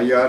IR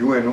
UNO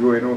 UNO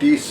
30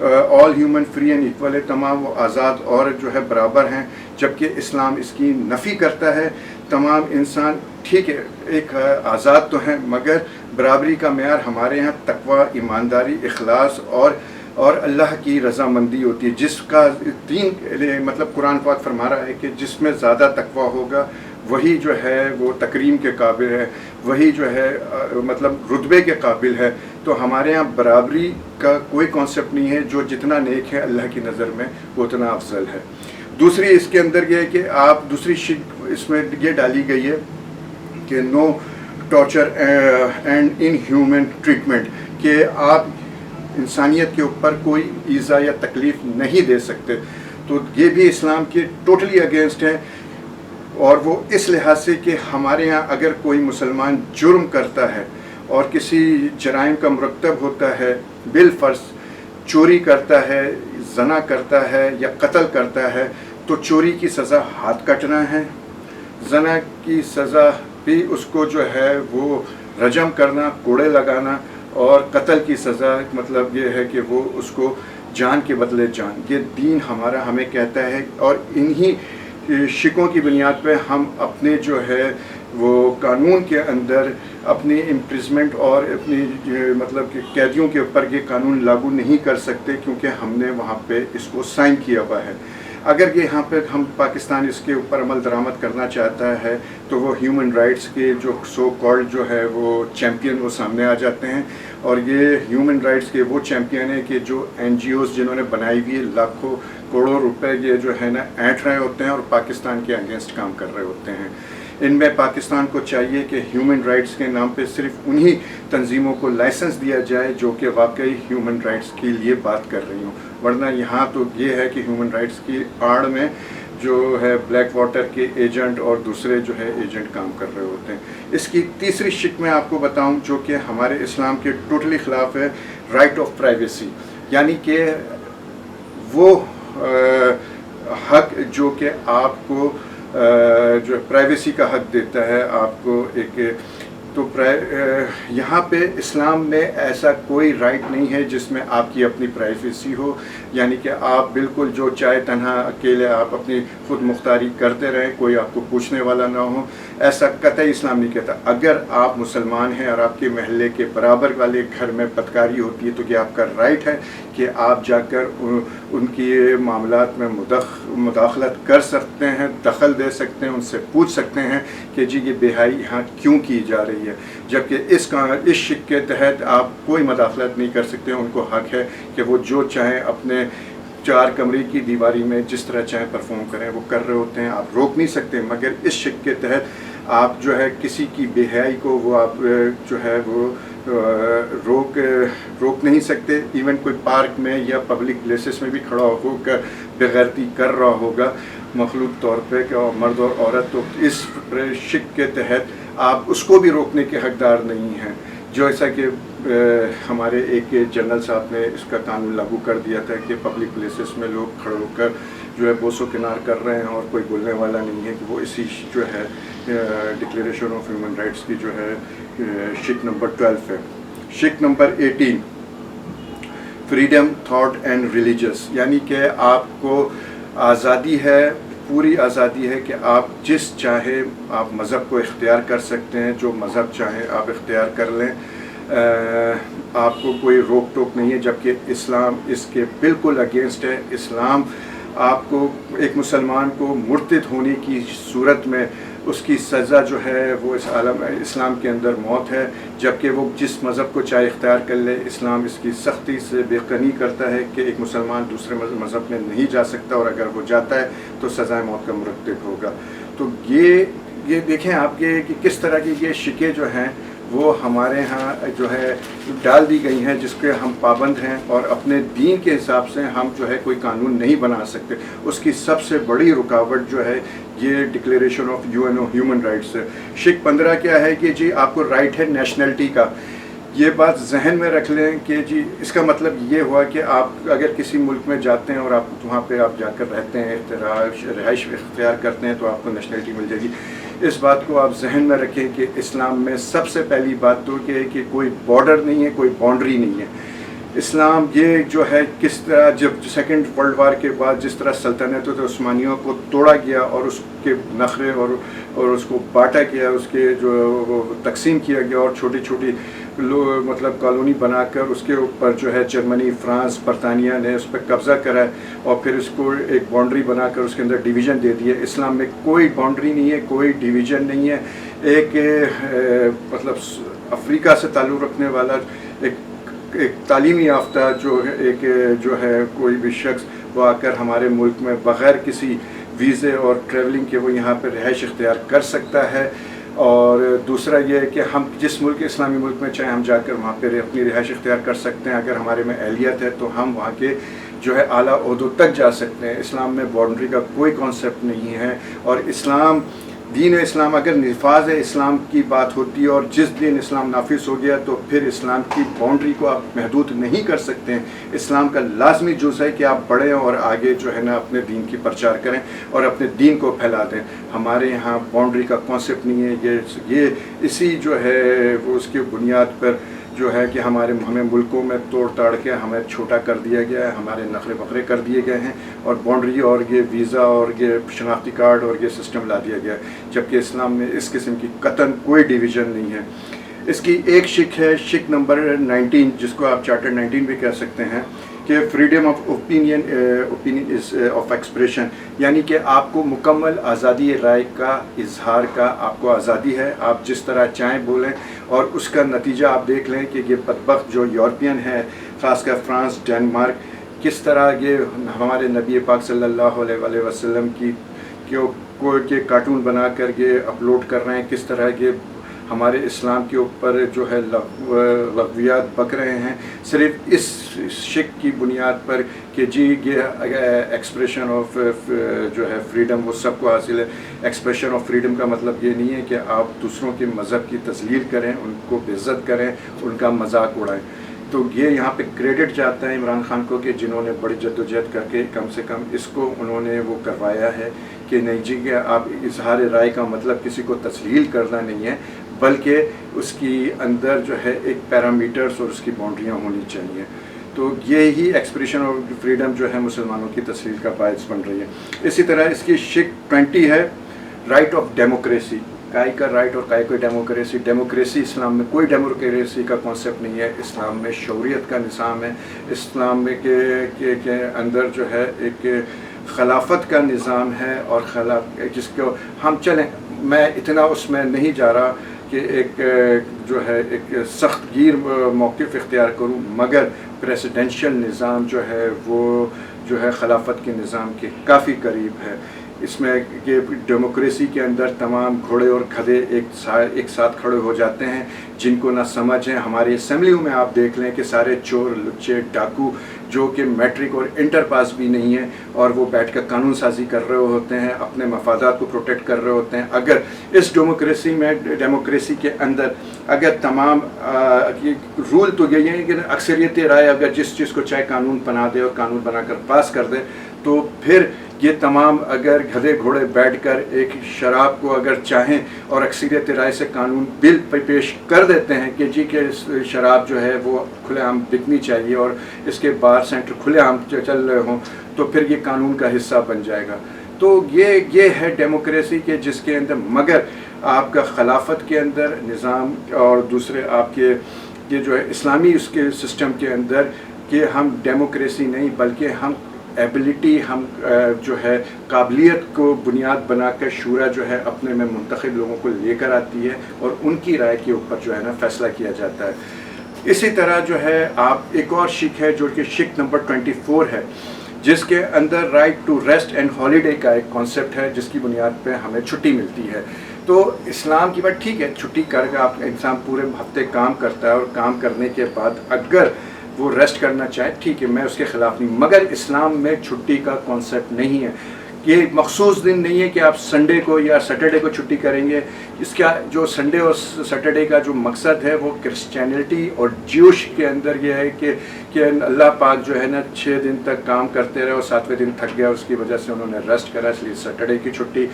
all human free and equal ہے، تمام وہ آزاد اور جو ہے برابر ہیں، جبکہ اسلام اس کی نفی کرتا ہے۔ تمام انسان ٹھیک ہے ایک آزاد تو ہیں، مگر برابری کا معیار ہمارے یہاں تقوی، ایمانداری، اخلاص اور اللہ کی رضامندی ہوتی ہے، جس کا دین مطلب قرآن پاک فرما رہا ہے کہ جس میں زیادہ تقوی ہوگا وہی جو ہے وہ تکریم کے قابل ہے، وہی جو ہے مطلب رتبے کے قابل ہے۔ تو ہمارے ہاں برابری کا کوئی کانسیپٹ نہیں ہے، جو جتنا نیک ہے اللہ کی نظر میں وہ اتنا افضل ہے۔ دوسری اس کے اندر یہ ہے کہ آپ دوسری شک اس میں یہ ڈالی گئی ہے کہ no torture and inhuman treatment, کہ آپ انسانیت کے اوپر کوئی ایذا یا تکلیف نہیں دے سکتے۔ تو یہ بھی اسلام کے ٹوٹلی اگینسٹ ہے، اور وہ اس لحاظ سے کہ ہمارے ہاں اگر کوئی مسلمان جرم کرتا ہے اور کسی جرائم کا مرتب ہوتا ہے، بالفرض چوری کرتا ہے، زنا کرتا ہے یا قتل کرتا ہے، تو چوری کی سزا ہاتھ کٹنا ہے، زنا کی سزا بھی اس کو جو ہے وہ رجم کرنا، کوڑے لگانا، اور قتل کی سزا مطلب یہ ہے کہ وہ اس کو جان کے بدلے جان۔ یہ دین ہمارا ہمیں کہتا ہے، اور انہی شکوں کی بنیاد پہ ہم اپنے جو ہے وہ قانون کے اندر اپنی امپریزمنٹ اور اپنی مطلب کہ قیدیوں کے اوپر یہ قانون لاگو نہیں کر سکتے، کیونکہ ہم نے وہاں پہ اس کو سائن کیا ہوا ہے۔ اگر یہ یہاں پہ ہم پاکستان اس کے اوپر عمل درآمد کرنا چاہتا ہے تو وہ ہیومن رائٹس کے جو سو کالڈ جو ہے وہ چیمپئن وہ سامنے آ جاتے ہیں، اور یہ ہیومن رائٹس کے وہ چیمپئن ہیں کہ جو NGOs جنہوں نے بنائی ہوئی لاکھوں کروڑوں روپے یہ جو ہے نا اینٹ رہے ہوتے ہیں اور پاکستان کے اگینسٹ کام کر رہے ہوتے ہیں۔ ان میں پاکستان کو چاہیے کہ ہیومن رائٹس کے نام پہ صرف انہی تنظیموں کو لائسنس دیا جائے جو کہ واقعی ہیومن رائٹس کے لیے بات کر رہی ہوں، ورنہ یہاں تو یہ ہے کہ ہیومن رائٹس کی آڑ میں جو ہے بلیک واٹر کے ایجنٹ اور دوسرے جو ہے ایجنٹ کام کر رہے ہوتے ہیں۔ اس کی تیسری شک میں آپ کو بتاؤں جو کہ ہمارے اسلام کے ٹوٹلی خلاف ہے، رائٹ آف پرائیویسی، یعنی کہ وہ حق جو کہ آپ کو جو پرائیویسی کا حق دیتا ہے آپ کو ایک، تو یہاں پہ اسلام میں ایسا کوئی رائٹ نہیں ہے جس میں آپ کی اپنی پرائیویسی ہو، یعنی کہ آپ بالکل جو چاہے تنہا اکیلے آپ اپنی خود مختاری کرتے رہیں، کوئی آپ کو پوچھنے والا نہ ہو، ایسا قطعی اسلام نہیں کہتا۔ اگر آپ مسلمان ہیں اور آپ کے محلے کے برابر والے گھر میں بدکاری ہوتی ہے تو یہ آپ کا رائٹ ہے کہ آپ جا کر ان کی معاملات میں مداخلت کر سکتے ہیں، دخل دے سکتے ہیں، ان سے پوچھ سکتے ہیں کہ جی یہ بے-حیائی یہاں کیوں کی جا رہی ہے، جبکہ اس شک کے تحت آپ کوئی مداخلت نہیں کر سکتے۔ ان کو حق ہے کہ وہ جو چاہیں اپنے 4 کمرے کی دیواری میں جس طرح چاہیں پرفارم کریں، وہ کر رہے ہوتے ہیں، آپ روک نہیں سکتے۔ مگر اس شک کے تحت آپ جو ہے کسی کی بے حیائی کو وہ آپ جو ہے وہ روک نہیں سکتے۔ ایون کوئی پارک میں یا پبلک پلیسز میں بھی کھڑا ہو کر بغیرتی کر رہا ہوگا مخلوق طور پہ کہ مرد اور عورت، تو اس شک کے تحت آپ اس کو بھی روکنے کے حقدار نہیں ہیں۔ جو ایسا کہ ہمارے ایک جنرل صاحب نے اس کا قانون لاگو کر دیا تھا کہ پبلک پلیسز میں لوگ کھڑے ہو کر جو ہے بوسو کنار کر رہے ہیں اور کوئی بولنے والا نہیں ہے، کہ وہ اسی جو ہے ڈکلیریشن آف ہیومن رائٹس کی جو ہے شک نمبر 12 ہے۔ شک number 18 freedom thought and religious, یعنی کہ آپ کو آزادی ہے، پوری آزادی ہے کہ آپ جس چاہے آپ مذہب کو اختیار کر سکتے ہیں، جو مذہب چاہیں آپ اختیار کر لیں، آپ کو کوئی روک ٹوک نہیں ہے، جبکہ اسلام اس کے بالکل اگینسٹ ہے۔ اسلام آپ کو ایک مسلمان کو مرتد ہونے کی صورت میں اس کی سزا جو ہے وہ اس عالم اسلام کے اندر موت ہے، جبکہ وہ جس مذہب کو چاہے اختیار کر لے۔ اسلام اس کی سختی سے بے قنی کرتا ہے کہ ایک مسلمان دوسرے مذہب میں نہیں جا سکتا، اور اگر وہ جاتا ہے تو سزائے موت کا مرتکب ہوگا۔ تو یہ دیکھیں آپ کہ کس طرح کی یہ شکیں جو ہیں وہ ہمارے ہاں جو ہے ڈال دی گئی ہیں، جس کے ہم پابند ہیں، اور اپنے دین کے حساب سے ہم جو ہے کوئی قانون نہیں بنا سکتے۔ اس کی سب سے بڑی رکاوٹ جو ہے یہ declaration of UN human rights ہے۔ شک 15 کیا ہے کہ جی آپ کو رائٹ ہے نیشنلٹی کا۔ یہ بات ذہن میں رکھ لیں کہ جی اس کا مطلب یہ ہوا کہ آپ اگر کسی ملک میں جاتے ہیں اور آپ وہاں پہ آپ جا کر رہتے ہیں، رہائش اختیار کرتے ہیں، تو آپ کو نیشنلٹی مل جائے گی۔ اس بات کو آپ ذہن میں رکھیں کہ اسلام میں سب سے پہلی بات تو یہ ہے کہ کوئی بارڈر نہیں ہے، کوئی باؤنڈری نہیں ہے۔ اسلام یہ جو ہے کس طرح جب سیکنڈ ورلڈ وار کے بعد جس طرح سلطنت عثمانیوں کو توڑا گیا اور اس کے نخرے اور اس کو بانٹا گیا، اس کے جو تقسیم کیا گیا اور چھوٹی چھوٹی مطلب کالونی بنا کر اس کے اوپر جو ہے جرمنی، فرانس، برطانیہ نے اس پہ قبضہ کرا اور پھر اس کو ایک باؤنڈری بنا کر اس کے اندر ڈویژن دے دیے۔ اسلام میں کوئی باؤنڈری نہیں ہے، کوئی ڈویژن نہیں ہے۔ ایک مطلب افریقہ سے تعلق رکھنے والا ایک تعلیمی یافتہ جو ہے کوئی بھی شخص وہ آ کر ہمارے ملک میں بغیر کسی ویزے اور ٹریولنگ کے وہ یہاں پہ رہائش اختیار کر سکتا ہے۔ اور دوسرا یہ ہے کہ ہم جس ملک اسلامی ملک میں چاہے ہم جا کر وہاں پہ اپنی رہائش اختیار کر سکتے ہیں۔ اگر ہمارے میں اہلیت ہے تو ہم وہاں کے جو ہے اعلیٰ عہدوں تک جا سکتے ہیں۔ اسلام میں باؤنڈری کا کوئی کانسیپٹ نہیں ہے، اور اسلام دین اسلام اگر نفاذ اسلام کی بات ہوتی ہے اور جس دن اسلام نافذ ہو گیا تو پھر اسلام کی باؤنڈری کو آپ محدود نہیں کر سکتے ہیں۔ اسلام کا لازمی جز ہے کہ آپ بڑھیں اور آگے جو ہے نا اپنے دین کی پرچار کریں اور اپنے دین کو پھیلا دیں۔ ہمارے یہاں باؤنڈری کا کانسیپٹ نہیں ہے، یہ اسی جو ہے وہ اس کی بنیاد پر جو ہے کہ ہمیں ملکوں میں توڑ تاڑ کے ہمیں چھوٹا کر دیا گیا ہے، ہمارے نخرے بخرے کر دیے گئے ہیں اور باؤنڈری اور یہ ویزا اور یہ شناختی کارڈ اور یہ سسٹم لا دیا گیا ہے، جبکہ اسلام میں اس قسم کی قطعاً کوئی ڈویژن نہیں ہے۔ اس کی ایک شک ہے، شک نمبر 19، جس کو آپ چارٹر 19 بھی کہہ سکتے ہیں، کہ freedom of opinion is of expression, یعنی کہ آپ کو مکمل آزادی رائے کا اظہار کا آپ کو آزادی ہے، آپ جس طرح چاہیں بولیں، اور اس کا نتیجہ آپ دیکھ لیں کہ یہ بدبخت جو یورپین ہے، خاص کر فرانس، ڈینمارک، کس طرح یہ ہمارے نبی پاک صلی اللہ علیہ وسلم کے کارٹون بنا کر یہ اپلوڈ کر رہے ہیں، کس طرح یہ ہمارے اسلام کے اوپر جو ہے لغویات بک رہے ہیں، صرف اس شک کی بنیاد پر کہ جی یہ ایکسپریشن آف جو ہے فریڈم وہ سب کو حاصل ہے۔ ایکسپریشن آف فریڈم کا مطلب یہ نہیں ہے کہ آپ دوسروں کے مذہب کی تذلیل کریں، ان کو بے عزت کریں، ان کا مذاق اڑائیں۔ تو یہ یہاں پہ کریڈٹ جاتا ہے عمران خان کو کہ جنہوں نے بڑی جدوجہد کر کے کم سے کم اس کو انہوں نے وہ کروایا ہے کہ نہیں جی کہ آپ اظہار رائے کا مطلب کسی کو تسلیل کرنا نہیں ہے، بلکہ اس کی اندر جو ہے ایک پیرامیٹرز اور اس کی باؤنڈریاں ہونی چاہیے۔ تو یہی ایکسپریشن آف فریڈم جو ہے مسلمانوں کی تسلیل کا باعث بن رہی ہے۔ اسی طرح اس کی شک 20 ہے، رائٹ آف ڈیموکریسی، کائی کا رائٹ اور کائی کو ڈیموکریسی۔ ڈیموکریسی اسلام میں کوئی ڈیموکریسی کا کانسیپٹ نہیں ہے، اسلام میں شعوریت کا نظام ہے، اسلام میں کے اندر جو ہے ایک خلافت کا نظام ہے، اور جس کو ہم چلیں، میں اتنا اس میں نہیں جا رہا کہ ایک جو ہے ایک سخت گیر موقف اختیار کروں، مگر پریسیڈنشل نظام جو ہے وہ جو ہے خلافت کے نظام کے کافی قریب ہے۔ اس میں کہ ڈیموکریسی کے اندر تمام گھوڑے اور گدھے ایک ساتھ کھڑے ہو جاتے ہیں، جن کو نہ سمجھ ہے۔ ہماری اسمبلیوں میں آپ دیکھ لیں کہ سارے چور، لچے، ڈاکو جو کہ میٹرک اور انٹر پاس بھی نہیں ہیں، اور وہ بیٹھ کر قانون سازی کر رہے ہوتے ہیں، اپنے مفادات کو پروٹیکٹ کر رہے ہوتے ہیں۔ اگر اس ڈیموکریسی کے اندر اگر تمام رول تو یہی ہے کہ اکثریت رائے اگر جس چیز کو چاہے قانون بنا دے اور قانون بنا کر پاس کر دے، تو پھر یہ تمام اگر گدھے گھوڑے بیٹھ کر ایک شراب کو اگر چاہیں اور اکثریت رائے سے قانون بل پیش کر دیتے ہیں کہ جی کہ شراب جو ہے وہ کھلے عام بکنی چاہیے اور اس کے بار سینٹر کھلے عام چل رہے ہوں، تو پھر یہ قانون کا حصہ بن جائے گا۔ تو یہ ہے ڈیموکریسی کے جس کے اندر مگر آپ کا خلافت کے اندر نظام اور دوسرے آپ کے یہ جو ہے اسلامی اس کے سسٹم کے اندر کہ ہم ڈیموکریسی نہیں بلکہ ہم ایبلٹی، ہم جو ہے قابلیت کو بنیاد بنا کر شورا جو ہے اپنے میں منتخب لوگوں کو لے کر آتی ہے اور ان کی رائے کے اوپر جو ہے نا فیصلہ کیا جاتا ہے۔ اسی طرح جو ہے آپ ایک اور شک ہے جو کہ شک نمبر 24 ہے، جس کے اندر right to rest and holiday کا ایک کانسیپٹ ہے، جس کی بنیاد پہ ہمیں چھٹی ملتی ہے۔ تو اسلام کی بات ٹھیک ہے، چھٹی کر کے آپ انسان پورے ہفتے کام کرتا ہے اور کام کرنے کے بعد اگر وہ ریسٹ کرنا چاہے ٹھیک ہے، میں اس کے خلاف نہیں، مگر اسلام میں چھٹی کا کانسیپٹ نہیں ہے۔ یہ مخصوص دن نہیں ہے کہ آپ سنڈے کو یا سیٹرڈے کو چھٹی کریں گے۔ اس کا جو سنڈے اور سیٹرڈے کا جو مقصد ہے وہ کرسچینٹی اور جیوش کے اندر یہ ہے کہ اللہ پاک جو ہے نا 6 دن تک کام کرتے رہے اور 7ویں دن تھک گیا، اس کی وجہ سے انہوں نے ریسٹ کرا، اس لیے سیٹرڈے کی چھٹی۔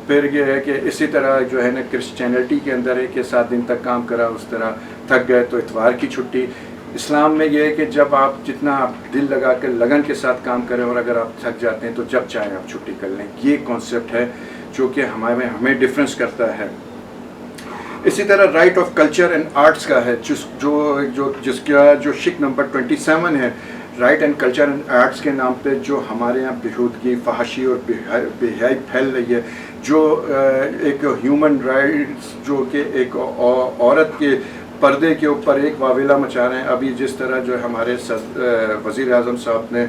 پھر یہ ہے کہ اسی طرح جو ہے نا کرسچینٹی کے اندر ہے کہ 7 دن تک کام کرا، اس طرح تھک گئے تو اتوار کی چھٹی۔ اسلام میں یہ ہے کہ جب آپ جتنا آپ دل لگا کے لگن کے ساتھ کام کریں اور اگر آپ تھک جاتے ہیں تو جب چاہیں آپ چھٹی کر لیں. یہ کانسیپٹ ہے جو کہ ہمیں ڈفرینس کرتا ہے. اسی طرح right of culture and arts کا ہے جس کا جو شک نمبر 27 ہے. Right and culture and arts کے نام پہ جو ہمارے یہاں بےہودگی، فحاشی اور بے حیائی پھیل رہی ہے، جو ایک ہیومن رائٹس جو کہ ایک عورت کے پردے کے اوپر ایک واویلا مچا رہے ہیں. ابھی جس طرح جو ہمارے وزیر اعظم صاحب نے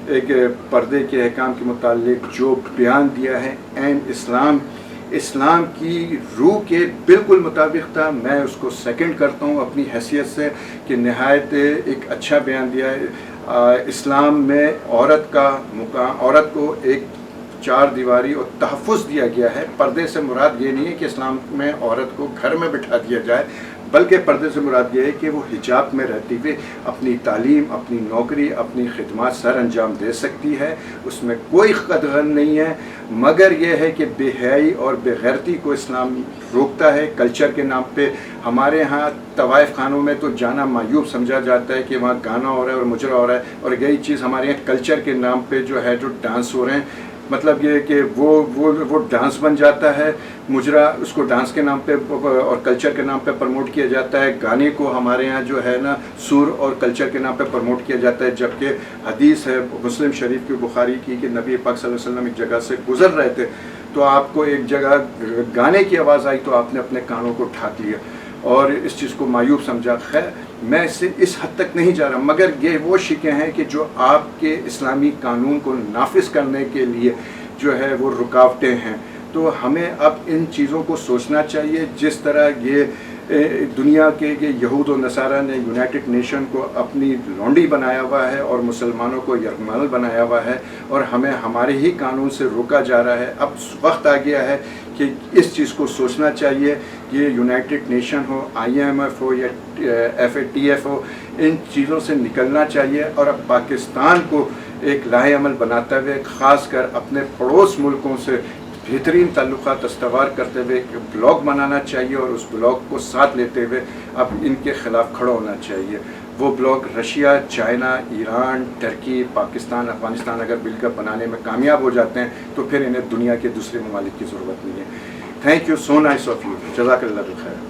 ایک پردے کے احکام کے متعلق جو بیان دیا ہے اینڈ اسلام کی روح کے بالکل مطابق تھا. میں اس کو سیکنڈ کرتا ہوں اپنی حیثیت سے کہ نہایت ایک اچھا بیان دیا ہے. اسلام میں عورت کا مقام، عورت کو ایک چار دیواری اور تحفظ دیا گیا ہے. پردے سے مراد یہ نہیں ہے کہ اسلام میں عورت کو گھر میں بٹھا دیا جائے، بلکہ پردے سے مراد یہ ہے کہ وہ حجاب میں رہتی ہوئے اپنی تعلیم، اپنی نوکری، اپنی خدمات سر انجام دے سکتی ہے. اس میں کوئی قدغن نہیں ہے، مگر یہ ہے کہ بے حیائی اور بے غیرتی کو اسلام روکتا ہے. کلچر کے نام پہ ہمارے ہاں طوائف خانوں میں تو جانا معیوب سمجھا جاتا ہے کہ وہاں گانا ہو رہا ہے اور مجرا ہو رہا ہے، اور یہی چیز ہمارے یہاں کلچر کے نام پہ جو ہے جو ڈانس ہو رہے ہیں، مطلب یہ کہ وہ ڈانس بن جاتا ہے. مجرا اس کو ڈانس کے نام پہ اور کلچر کے نام پہ پروموٹ کیا جاتا ہے. گانے کو ہمارے ہاں جو ہے نا سر اور کلچر کے نام پہ پروموٹ کیا جاتا ہے، جبکہ حدیث ہے مسلم شریف کی، بخاری کی، کہ نبی پاک صلی اللہ علیہ وسلم ایک جگہ سے گزر رہے تھے تو آپ کو ایک جگہ گانے کی آواز آئی تو آپ نے اپنے کانوں کو ڈھانپ لیا اور اس چیز کو معیوب سمجھا. خیر میں اس حد تک نہیں جا رہا، مگر یہ وہ شکیں ہیں کہ جو آپ کے اسلامی قانون کو نافذ کرنے کے لیے جو ہے وہ رکاوٹیں ہیں. تو ہمیں اب ان چیزوں کو سوچنا چاہیے. جس طرح یہ دنیا کے یہود و نصارہ نے یونائٹڈ نیشن کو اپنی لونڈی بنایا ہوا ہے اور مسلمانوں کو یرغمال بنایا ہوا ہے اور ہمیں ہمارے ہی قانون سے روکا جا رہا ہے. اب وقت آ گیا ہے کہ اس چیز کو سوچنا چاہیے. یہ یونائٹڈ نیشن ہو، IMF ہو یا FATF ہو، ان چیزوں سے نکلنا چاہیے اور اب پاکستان کو ایک لاہے عمل بناتے ہوئے خاص کر اپنے پڑوس ملکوں سے بہترین تعلقات استوار کرتے ہوئے ایک بلاک بنانا چاہیے اور اس بلاک کو ساتھ لیتے ہوئے اب ان کے خلاف کھڑا ہونا چاہیے. وہ بلاک رشیا، چائنا، ایران، ترکی، پاکستان، افغانستان اگر مل کر بنانے میں کامیاب ہو جاتے ہیں تو پھر انہیں دنیا کے دوسرے ممالک کی ضرورت نہیں ہے. Thank you, so nice of you. جزاک اللہ خیر.